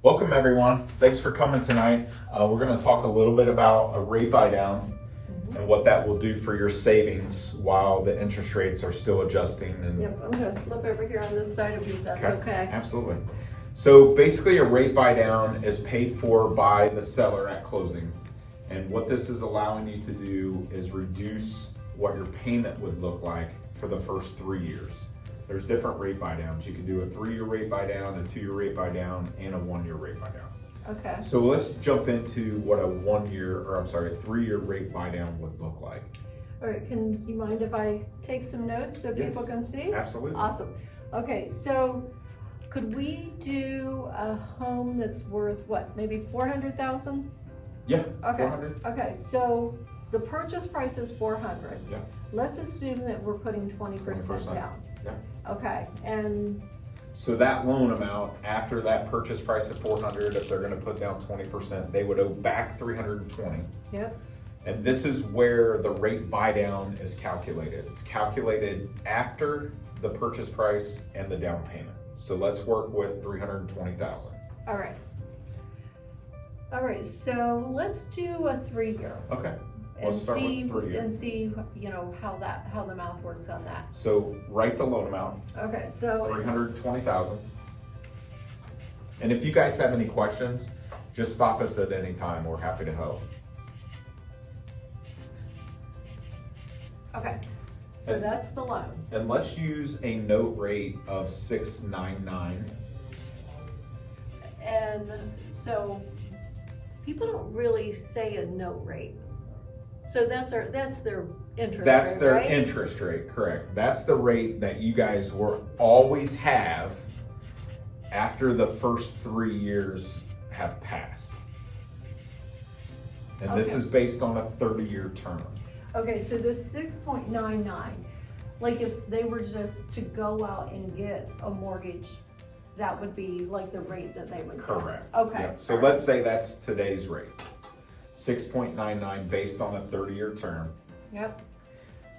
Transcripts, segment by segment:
Welcome everyone. Thanks for coming tonight. We're going to talk a little bit about a rate buy down and what that will do for your savings while the interest rates are still adjusting. And Yep, I'm gonna slip over here on this side of you, if that's okay. Absolutely. So basically a rate buy down is paid for by the seller at closing. And what this is allowing you to do is reduce what your payment would look like for the first 3 years. There's different rate buy downs. You can do a 3-year rate buy down, a 2-year rate buy down, and a 1-year rate buy down. Okay, So let's jump into what a 3-year rate buy down would look like. all right, can you mind if I take some notes so people Yes. can see? Absolutely. Awesome. Okay, so could we do a home that's worth what, maybe 400,000? Yeah, Okay. 400. Okay, so the purchase price is 400. Yeah. Let's assume that we're putting 20% down. Yeah. Okay, and So that loan amount, after that purchase price of 400, if they're gonna put down 20%, they would owe back 320. yep, And this is where the rate buy down is calculated. It's calculated after the purchase price and the down payment. So let's work with 320,000. all right. All right, so let's do a 3-year. Okay. And Let's start with see, 3-year. and see, you know, how the math works on that. So write the loan amount, Okay, so it's 320,000. And if you guys have any questions, just stop us at any time. We're happy to help. okay, so And- that's the loan. And let's use a note rate of 6.99. And so people don't really say a note rate. So that's their interest rate, That's their right? interest rate, correct. That's the rate that you guys will always have after the first 3 years have passed. And this Okay. is based on a 30-year term. Okay, so this 6.99, like if they were just to go out and get a mortgage, that would be like the rate that they would get. Correct. Okay. Yep. So let's say that's today's rate. 6.99 based on a 30-year term. Yep,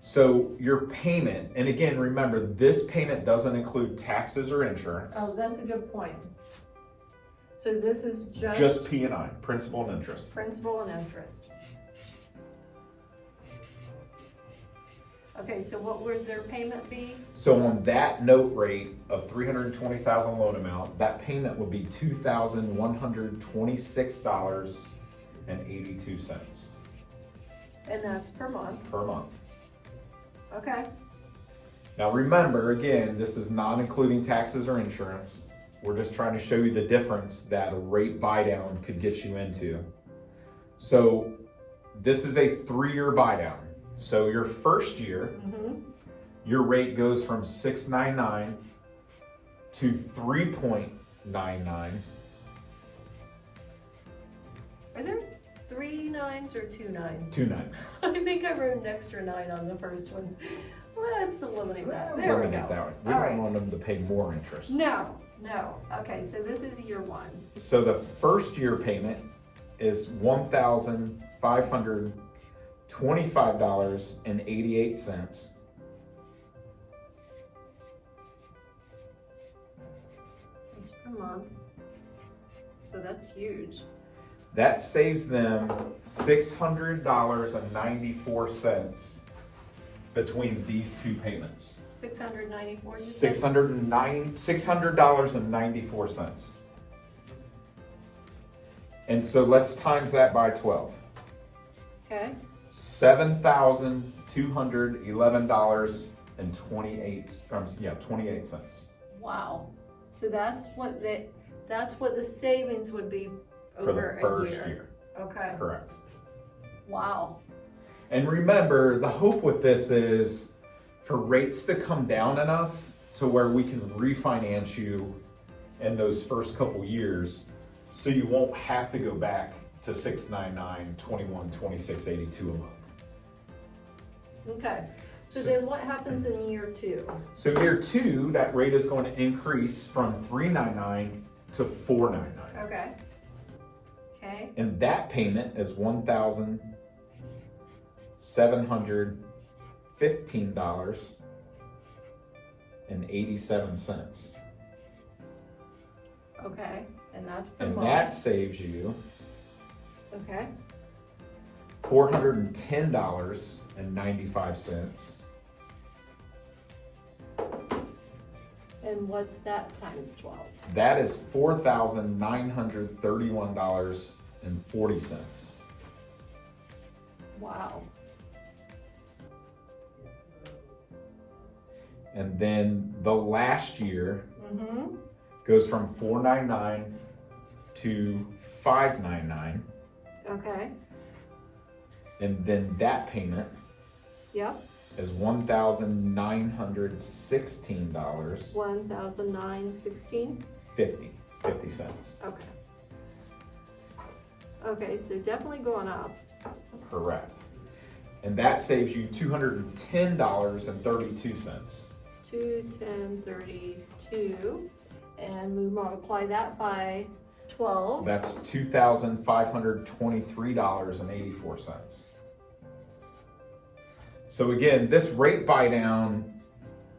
So your payment, and again, remember, this payment doesn't include taxes or insurance. oh, that's a good point. So this is Just P&I, principal and interest. principal and interest. Okay, so what would their payment be? So on that note rate of 320,000 loan amount, that payment would be $2,126.82 And that's per month. per month. Okay, Now remember, again, this is not including taxes or insurance. We're just trying to show you the difference that a rate buy down could get you into. So this is a 3-year buy down. So your first year, your rate goes from 6.99 to 3.99. are there 3 nines or 2 nines? 2 nines. I think I wrote an extra 9 on the first one. Let's eliminate that. There we Eliminate go. that one. We All don't right. want them to pay more interest. No. Okay, so this is year 1. So the first year payment is $1,525.88. It's per month. So that's huge. That saves them $600.94 between these two payments. 694, you said? $600.94. And so let's times that by 12. Okay, $7,211.28. wow. So that's what the savings would be For the over a first year. year. Okay, Correct. wow. And remember, the hope with this is for rates to come down enough to where we can refinance you in those first couple years, so you won't have to go back to 6.99, 21, 26.82 a month. Okay, so then what happens in year 2? So year 2, that rate is going to increase from 3.99 to 4.99. Okay. Okay, And that payment is $1,715.87. Okay, and that's per And month. that saves you Okay, $410.95. and what's that times 12? That is $4,931.40. Wow. And then the last year Mm-hmm. goes from $499 to $599. Okay, And then that payment yep, is $1,916.50. 1,916. 50 cents. Okay. Okay, so definitely going up. Correct. And that saves you $210.32. 210.32, and we multiply that by 12. That's $2,523.84. So again, this rate buy down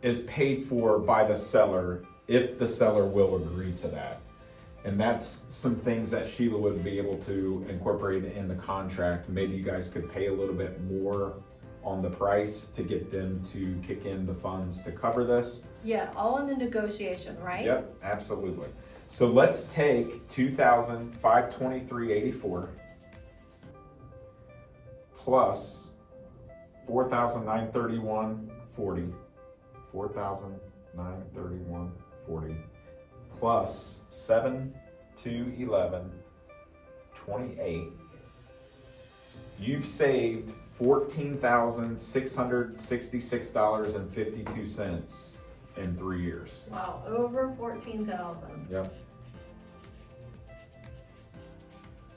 is paid for by the seller if the seller will agree to that. And that's some things that Sheila would be able to incorporate in the contract. Maybe you guys could pay a little bit more on the price to get them to kick in the funds to cover this. Yeah, all in the negotiation, right? Yep, absolutely. So let's take $2,523.84 plus $4,931.40, $4,931.40 plus 7 to 11, 28. You've saved $14,666.52 in 3 years. Wow, over 14,000. Yep.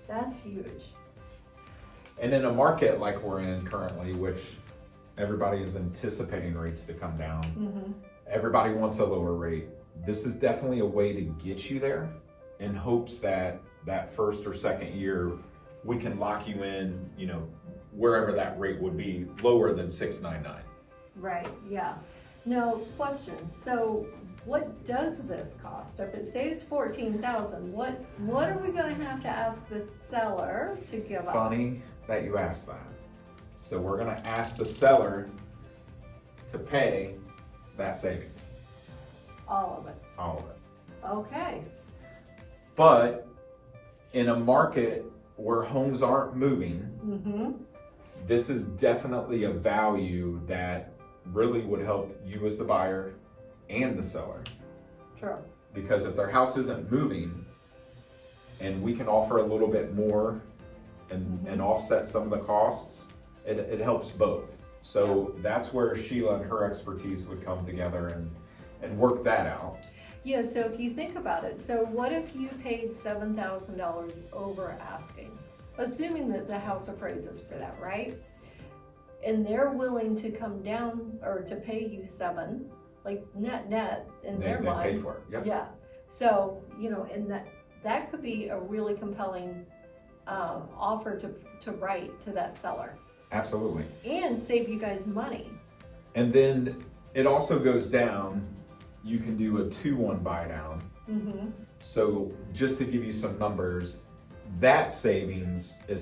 That's huge. And in a market like we're in currently, which everybody is anticipating rates to come down, Mm-hmm. everybody wants a lower rate. This is definitely a way to get you there in hopes that that first or second year we can lock you in, you know, wherever that rate would be lower than 699. Right, yeah. Now, question, so what does this cost? If it saves 14,000, what are we gonna have to ask the seller to give up? Funny that you asked that. So we're gonna ask the seller to pay that savings, All of it, all of it. okay. But in a market where homes aren't moving, Mm-hmm, this is definitely a value that really would help you as the buyer and the seller. sure, Because if their house isn't moving and we can offer a little bit more and offset some of the costs, it helps both. So that's where Sheila and her expertise would come together and work that out. yeah, so if you think about it, so what if you paid $7,000 over asking? Assuming that the house appraises for that, right? And they're willing to come down or to pay you 7, like net in their They mind. paid for it, yep. Yeah, so, you know, and that could be a really compelling offer to write to that seller Absolutely. and save you guys money. And then it also goes down, you can do a 2-1 buy down. Mm-hmm. So just to give you some numbers, that savings is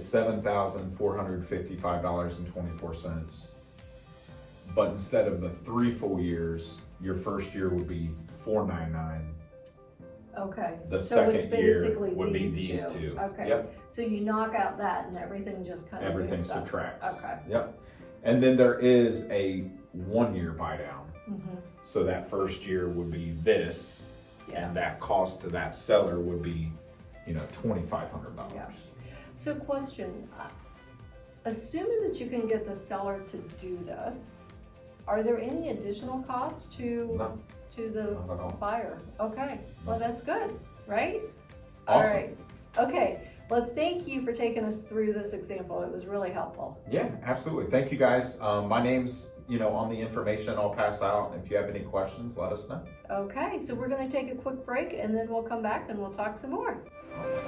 $7,455.24. But instead of the 3 full years, your first year would be $499. Okay. The So second it's year basically would be these two. Okay. Yep, So you knock out that and everything just kind of everything moves up. subtracts. Okay. Yep. And then there is a 1-year buy down. Mm-hmm. So that first year would be this, Yeah. and that cost to that seller would be, you know, $2,500. Yeah. So question, assuming that you can get the seller to do this, are there any additional costs to No, the not at all. buyer? Okay, well, No. that's good, right? Awesome. All right, okay. Well, thank you for taking us through this example. It was really helpful. Yeah, absolutely. Thank you, guys. My name's, you know, on the information I'll pass out. If you have any questions, let us know. Okay, so we're gonna take a quick break and then we'll come back and we'll talk some more. Awesome.